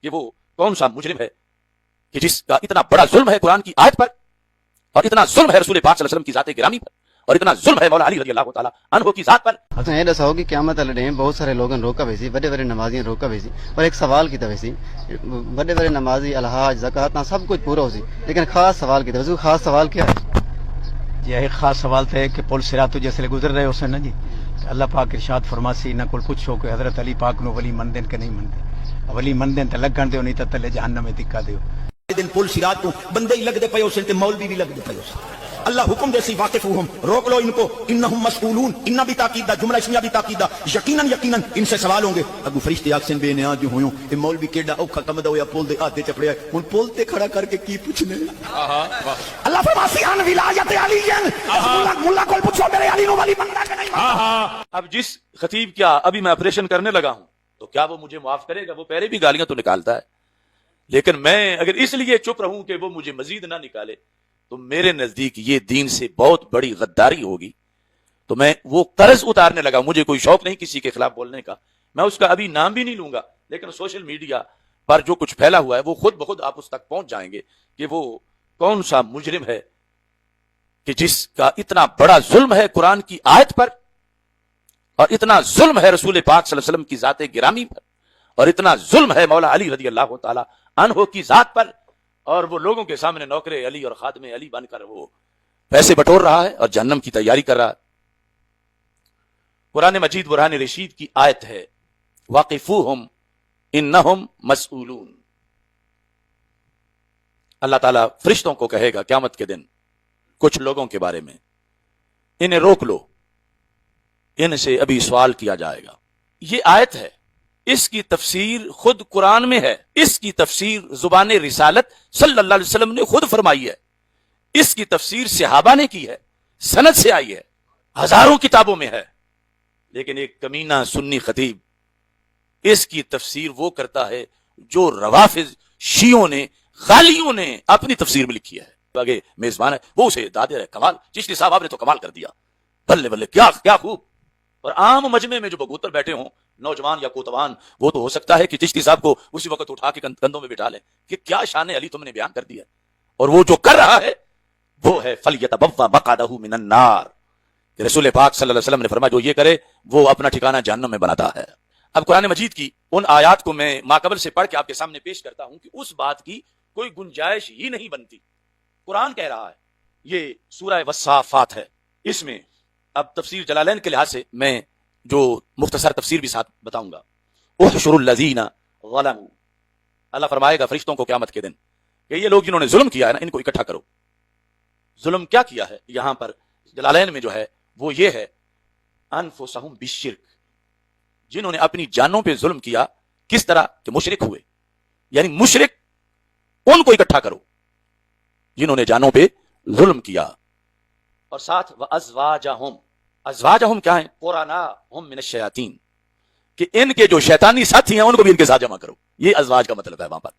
کہ وہ کون سا مجرم ہے کہ جس کا اتنا بڑا ظلم ہے قرآن کی آیت پر، اور اتنا ظلم ہے رسول پاک صلی اللہ علیہ وسلم کی ذات گرامی پر، اور اتنا ظلم ہے مولا علی رضی اللہ تعالیٰ عنہ کی ذات پر۔ یہ دساؤ کہ قیامت والے دن بہت سارے لوگوں روکا ویسی، بڑے بڑے نمازی روکا ویسی، اور ایک سوال کیتا ویسی، بڑے بڑے نمازی الحاج زکات سب کچھ پورا ہو سی، لیکن خاص سوال کیتا ویسی۔ خاص سوال کیا ہے؟ یہ ایک خاص سوال تھا کہ پل صراط جیسے گزر رہے اس نے جی، اللہ پاک ارشاد فرماسی نہ کوئی پوچھو کہ حضرت علی پاک نو ولی مندن کہ نہیں مندے، ولی مندن تے لگن دیو نہیں تے تلے جہنم میں دکا دیو۔ دن پل صراط کو بندے ہی لگ دے پے اسے تے مولوی بھی لگ دے پے اسے، اللہ حکم دے سی واقفوہم، روک لو ان کو، انہم مسئولون، انہ بھی تاکید دا جملہ اسمیہ بھی تاکید دا، یقیناً یقیناً ان سے سوال ہوں گے۔ اگو فرشتے آکسن بے نیاز جو ہویوں اے مولوی کیڑا اوکھا کم دا ہویا پول دے آدھے چپڑیا ہن پول تے کھڑا کر کے کی پوچھنے۔ اللہ فرماسی ان ولایت علی ملا کول پوچھو میرے علی نو ولی بننا کہ نہیں بننا۔ اب جس خطیب کیا ابھی میں آپریشن کرنے لگا ہوں تو کیا وہ مجھے معاف کرے گا؟ وہ پہلے بھی گالیاں تو نکالتا ہے، لیکن میں اگر اس لیے چپ رہوں کہ وہ مجھے مزید نہ نکالے تو میرے نزدیک یہ دین سے بہت بڑی غداری ہوگی۔ تو میں وہ قرض اتارنے لگا، مجھے کوئی شوق نہیں کسی کے خلاف بولنے کا، میں اس کا ابھی نام بھی نہیں لوں گا، لیکن سوشل میڈیا پر جو کچھ پھیلا ہوا ہے وہ خود بخود آپ اس تک پہنچ جائیں گے کہ وہ کون سا مجرم ہے کہ جس کا اتنا بڑا ظلم ہے قرآن کی آیت پر، اور اتنا ظلم ہے رسول پاک صلی اللہ علیہ وسلم کی ذات گرامی پر، اور اتنا ظلم ہے مولا علی رضی اللہ تعالی عنہ کی ذات پر، اور وہ لوگوں کے سامنے نوکر علی اور خادم علی بن کر وہ پیسے بٹور رہا ہے اور جہنم کی تیاری کر رہا ہے۔ قرآن مجید برہان رشید کی آیت ہے واقفوہم انہم مسئولون۔ اللہ تعالیٰ فرشتوں کو کہے گا قیامت کے دن کچھ لوگوں کے بارے میں، انہیں روک لو، ان سے ابھی سوال کیا جائے گا۔ یہ آیت ہے، اس کی تفسیر خود قرآن میں ہے، اس کی تفسیر زبان رسالت صلی اللہ علیہ وسلم نے خود فرمائی ہے، اس کی تفسیر صحابہ نے کی ہے، سند سے آئی ہے، ہزاروں کتابوں میں ہے، لیکن ایک کمینہ سنی خطیب اس کی تفسیر وہ کرتا ہے جو روافض شیعوں نے غالیوں نے اپنی تفسیر میں لکھی ہے۔ آگے میزبان ہے وہ اسے دادے رہے، کمال چشتی صاحب آپ نے تو کمال کر دیا، بلے بلے کیا خوب۔ اور عام مجمع میں جو بگوتر بیٹھے ہوں نوجوان یا کوتوان، وہ تو ہو سکتا ہے کہ چشتی صاحب کو اسی وقت اٹھا کے کندھوں میں بٹھا لیں کہ کیا شان علی تم نے بیان کر دیا، اور وہ جو کر رہا ہے وہ ہے فَلْيَتَبَوَّأْ مَقْعَدَهُ مِنَ النَّارِ، کہ رسول پاک صلی اللہ علیہ وسلم نے فرمایا جو یہ کرے وہ اپنا ٹھکانہ جہنم میں بناتا ہے۔ اب قرآن مجید کی ان آیات کو میں ماقبل سے پڑھ کے آپ کے سامنے پیش کرتا ہوں کہ اس بات کی کوئی گنجائش ہی نہیں بنتی۔ قرآن کہہ رہا ہے، یہ سورہ والصافات ہے، اس میں اب تفسیر جلالین کے لحاظ سے میں جو مختصر تفسیر بھی ساتھ بتاؤں گا۔ احشروا الذین ظلموا، اللہ فرمائے گا فرشتوں کو قیامت کے دن کہ یہ لوگ جنہوں نے ظلم کیا ہے نا ان کو اکٹھا کرو۔ ظلم کیا کیا ہے یہاں پر جلالین میں جو ہے وہ یہ ہے انفسہم بالشرک، جنہوں نے اپنی جانوں پہ ظلم کیا، کس طرح کہ مشرک ہوئے، یعنی مشرک ان کو اکٹھا کرو جنہوں نے جانوں پہ ظلم کیا۔ اور ساتھ وَأَزْوَاجَهُمْ، ازواجہم کیا ہیں؟ قرناہم من الشیاطین، کہ ان کے جو شیطانی ساتھی ہیں ان کو بھی ان کے ساتھ جمع کرو۔ یہ ازواج کا مطلب ہے، وہاں پر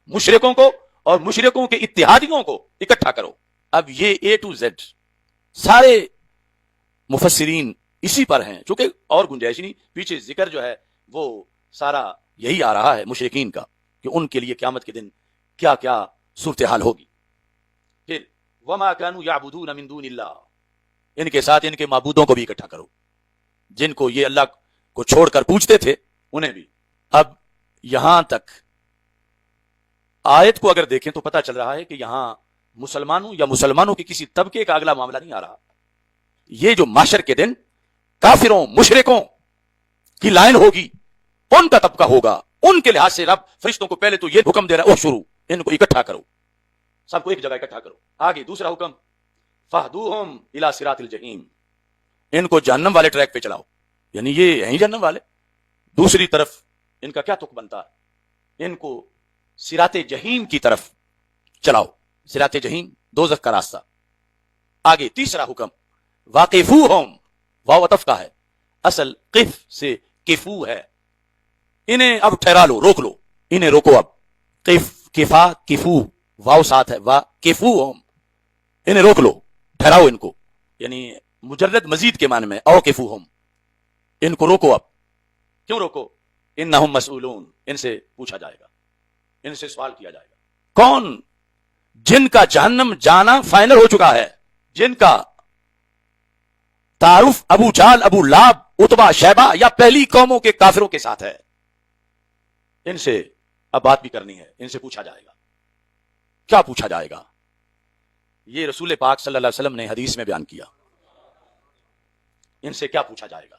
مشرکوں کو اور مشرکوں کے اتحادیوں کو اکٹھا کرو۔ اب یہ اے ٹو زیڈ سارے مفسرین اسی پر ہیں، چونکہ اور گنجائش نہیں، پیچھے ذکر جو ہے وہ سارا یہی آ رہا ہے مشرکین کا کہ ان کے لیے قیامت کے دن کیا کیا صورتحال ہوگی۔ پھر وما كانوا يعبدون من دون اللہ، ان کے ساتھ ان کے معبودوں کو بھی اکٹھا کرو، جن کو یہ اللہ کو چھوڑ کر پوچھتے تھے انہیں بھی۔ اب یہاں تک آیت کو اگر دیکھیں تو پتہ چل رہا ہے کہ یہاں مسلمانوں یا مسلمانوں کے کسی طبقے کا اگلا معاملہ نہیں آ رہا۔ یہ جو معاشر کے دن کافروں مشرکوں کی لائن ہوگی، ان کا طبقہ ہوگا، ان کے لحاظ سے رب فرشتوں کو پہلے تو یہ حکم دے رہا ہے شروع ان کو اکٹھا کرو، سب کو ایک جگہ اکٹھا کرو۔ آگے دوسرا حکم فَهْدُوهُمْ إِلَى صِرَاطِ الْجَحِيمِ، ان کو جہنم والے ٹریک پہ چلاؤ، یعنی یہ ہیں جہنم والے۔ دوسری طرف ان کا کیا تک بنتا ہے؟ ان کو صراط جہیم کی طرف چلاؤ، صراط جہیم دوزخ کا راستہ۔ آگے تیسرا حکم واقفوہم، واو عطف کا ہے، اصل قف سے کفو ہے، انہیں اب ٹھہرا لو، روک لو، انہیں روکو۔ اب قف کفا کفو، واو ساتھ ہے، واقفوہم، انہیں روک لو، ٹھہراؤ ان کو، یعنی مجرد مزید کے معنی میں اوقفوہم، ان کو روکو۔ اب کیوں روکو؟ انہم مسئولون، ان سے پوچھا جائے گا۔ ان سے سوال کیا جائے گا کون جن کا جہنم جانا فائنل ہو چکا ہے, جن کا تعارف ابو جال, ابو لاب, اتبا, شیبہ یا پہلی قوموں کے کافروں کے ساتھ ہے, ان سے اب بات بھی کرنی ہے. ان سے پوچھا جائے گا. کیا پوچھا جائے گا؟ یہ رسول پاک صلی اللہ علیہ وسلم نے حدیث میں بیان کیا. ان سے کیا پوچھا جائے گا؟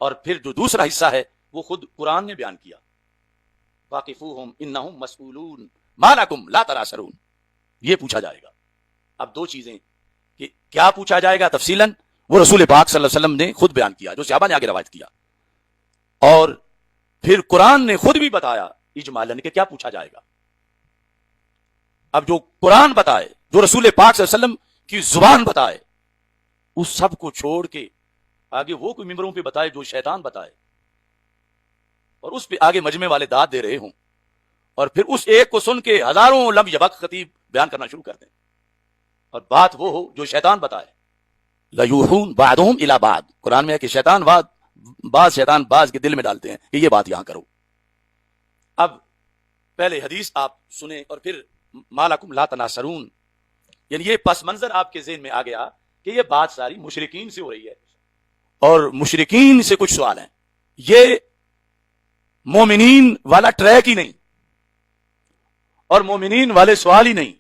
اور پھر جو دوسرا حصہ ہے وہ خود قرآن نے بیان کیا, واقفوہم انہم مسئولون ما لکم لا تناصرون. یہ پوچھا جائے گا. اب دو چیزیں کہ کیا پوچھا جائے گا تفصیلاً وہ رسول پاک صلی اللہ علیہ وسلم نے خود بیان کیا, جو صحابہ نے آگے روایت کیا, اور پھر قرآن نے خود بھی بتایا اجمالاً کہ کیا پوچھا جائے گا. اب جو قرآن بتائے, جو رسول پاک صلی اللہ علیہ وسلم کی زبان بتائے, اس سب کو چھوڑ کے آگے وہ کوئی ممبروں پہ بتائے جو شیطان بتائے, اور اس پہ آگے مجمع والے داد دے رہے ہوں, اور پھر اس ایک کو سن کے ہزاروں لم یبک خطیب بیان کرنا شروع کر دیں, اور بات وہ ہو جو شیطان بتائے. لیوحون بعضهم الی بعض, قرآن میں ہے کہ شیطان بعض کے دل میں ڈالتے ہیں کہ یہ بات یہاں کرو. اب پہلے حدیث آپ سنیں اور پھر ما لکم لا تناصرون, یعنی یہ پس منظر آپ کے ذہن میں آ گیا کہ یہ بات ساری مشرکین سے ہو رہی ہے, اور مشرکین سے کچھ سوال ہیں. یہ مومنین والا ٹریک ہی نہیں, اور مومنین والے سوال ہی نہیں,